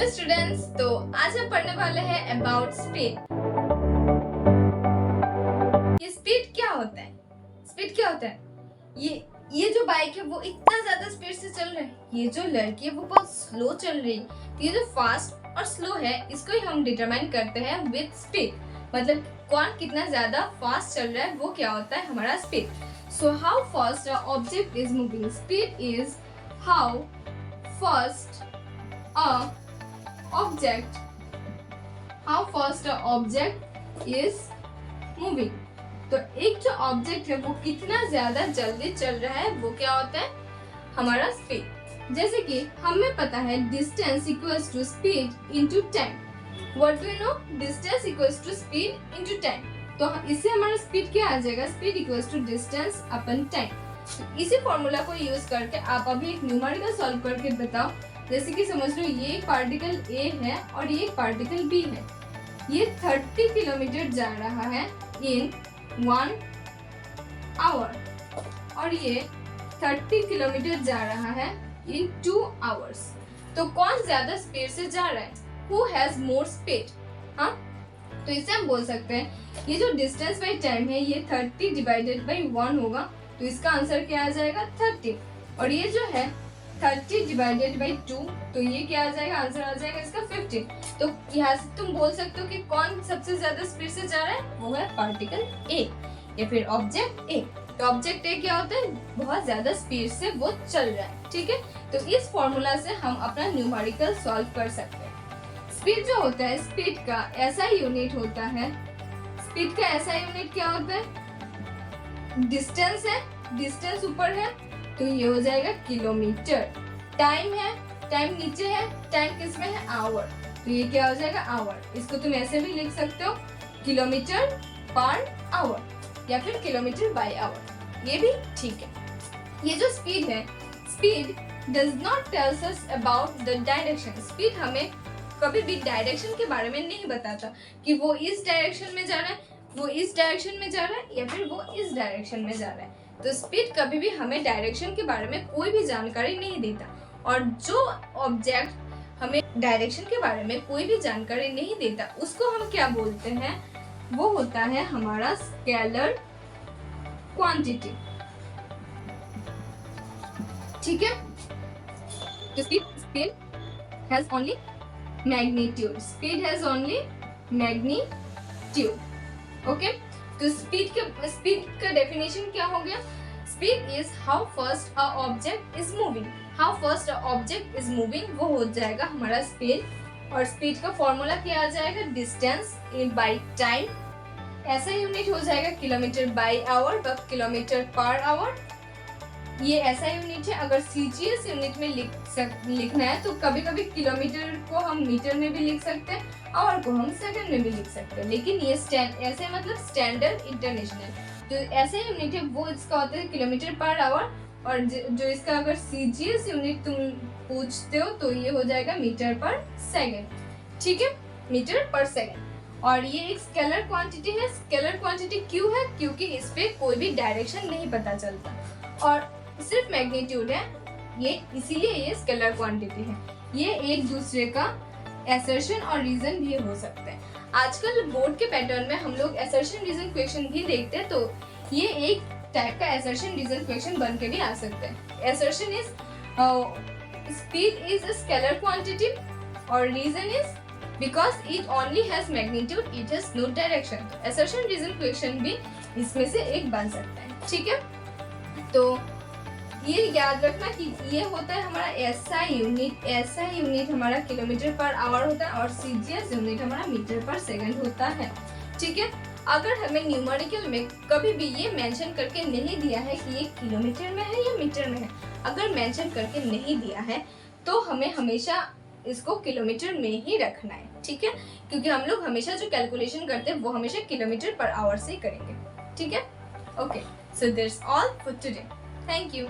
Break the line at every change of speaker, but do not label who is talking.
Hello students, तो आज हम पढ़ने वाले हैं अबाउट स्पीड। ये स्पीड क्या होता है? स्पीड क्या होता है? ये जो बाइक है वो इतना ज्यादा स्पीड से चल रहा है, ये जो लड़की है वो बहुत स्लो चल रही है। तो ये जो फास्ट और स्लो है इसको ही हम डिटरमाइन करते हैं विद स्पीड, मतलब कौन कितना ज्यादा फास्ट चल रहा है वो क्या होता है हमारा speed. So how fast a object is moving. Speed is how fast how fast a object is moving। तो एक जो ऑब्जेक्ट है वो कितना ज्यादा जल्दी चल रहा है वो क्या होता है हमारा स्पीड। जैसे कि हमें पता है distance equals to speed into time. What do you know? Distance equals to speed into time. तो इससे हमारा स्पीड क्या आ जाएगा? Speed equals to distance upon time. तो इसी फॉर्मूला को यूज करके आप अभी एक न्यूमेरिकल सॉल्व करके बताओ। जैसे कि समझ लो ये एक पार्टिकल A है और ये एक पार्टिकल B है। ये 30 किलोमीटर जा रहा है इन 1 आवर और ये 30 किलोमीटर जा रहा है इन 2 आवर्स। तो कौन ज्यादा स्पीड से जा रहा है? Who has more speed? हाँ, तो इससे हम बोल सकते हैं ये जो डिस्टेंस बाई टाइम है ये 30 डिवाइडेड बाई 1 होगा। तो इसका आंसर क्या आ जाएगा? 30। और ये जो है 30 डिवाइडेड बाई 2, तो ये क्या आ जाएगा? आंसर आ जाएगा इसका 15। तो यहाँ से तुम बोल सकते हो कि कौन सबसे ज्यादा स्पीड से जा रहा है? वो है पार्टिकल A या फिर ऑब्जेक्ट A। तो ऑब्जेक्ट A क्या होता है? बहुत ज्यादा स्पीड से वो चल रहा है। ठीक है, तो इस फॉर्मूला से हम अपना न्यूमेरिकल सॉल्व कर सकते हैं। स्पीड जो होता है, स्पीड का ऐसा यूनिट होता है, स्पीड का ऐसा यूनिट क्या होता है? डिस्टेंस है, डिस्टेंस ऊपर है तो ये हो जाएगा किलोमीटर। टाइम है, टाइम नीचे है, टाइम किस में है? आवर। तो ये क्या हो जाएगा? आवर। इसको तुम ऐसे भी लिख सकते हो किलोमीटर पर आवर या फिर किलोमीटर बाय आवर, ये भी ठीक है। ये जो स्पीड है, speed does not tells us about the direction. Speed हमें कभी भी डायरेक्शन के बारे में नहीं बताता कि वो इस डायरेक्शन में जा रहा है, वो इस डायरेक्शन में जा रहा है या फिर वो इस डायरेक्शन में जा रहा है। तो स्पीड कभी भी हमें डायरेक्शन के बारे में कोई भी जानकारी नहीं देता। और जो ऑब्जेक्ट हमें डायरेक्शन के बारे में कोई भी जानकारी नहीं देता उसको हम क्या बोलते हैं? वो होता है हमारा स्केलर क्वांटिटी। ठीक है, तो speed has only magnitude. Speed has only magnitude. Okay, तो स्पीड का डेफिनेशन क्या हो गया? Speed is how fast a object is moving. How fast a object is moving वो हो जाएगा हमारा स्पीड। और स्पीड का फॉर्मूला क्या आ जाएगा? Distance in by time. ऐसा यूनिट हो जाएगा किलोमीटर बाई आवर व किलोमीटर पर आवर। ये ऐसा यूनिट है। अगर CGS यूनिट में लिखना है तो कभी कभी किलोमीटर को हम मीटर में भी लिख सकते हैं, आवर को हम सेकंड में भी लिख सकते हैं। लेकिन ये ऐसे मतलब स्टैंडर्ड इंटरनेशनल जो ऐसे यूनिट है वो इसका होता है किलोमीटर पर आवर। और जो इसका अगर CGS यूनिट तुम पूछते हो तो ये हो जाएगा मीटर पर सेकंड। ठीक है, मीटर पर सेकंड। और ये एक स्केलर क्वांटिटी है। स्केलर क्वांटिटी क्यों है? क्योंकि इस पे कोई भी डायरेक्शन नहीं पता चलता और सिर्फ मैग्नीट्यूड है ये, इसीलिए ये स्केलर क्वांटिटी है। ये एक दूसरे का असर्शन और रीजन भी हो सकते हैं। आजकल बोर्ड के पैटर्न में हम लोग असर्शन रीजन क्वेश्चन भी देखते हैं, तो ये एक टाइप का असर्शन रीजन क्वेश्चन बन के भी आ सकते हैं। Assertion is speed is a scalar quantity और reason is because it only has magnitude, it has no direction. Assertion reason question भी इसमें से एक बन सकता है। ठीक है, तो ये याद रखना कि ये होता है हमारा SI यूनिट। SI यूनिट हमारा किलोमीटर पर आवर होता है और CGS यूनिट हमारा मीटर पर सेकंड होता है। ठीक है, अगर हमें न्यूमेरिकल में कभी भी ये मेंशन करके नहीं दिया है कि ये किलोमीटर में है या मीटर में है, अगर मेंशन करके नहीं दिया है तो हमें हमेशा इसको किलोमीटर में ही रखना है। ठीक है, क्योंकि हम लोग हमेशा जो कैलकुलेशन करते हैं वो हमेशा किलोमीटर पर आवर से करेंगे। ठीक है, okay, so that's all for today. Thank you.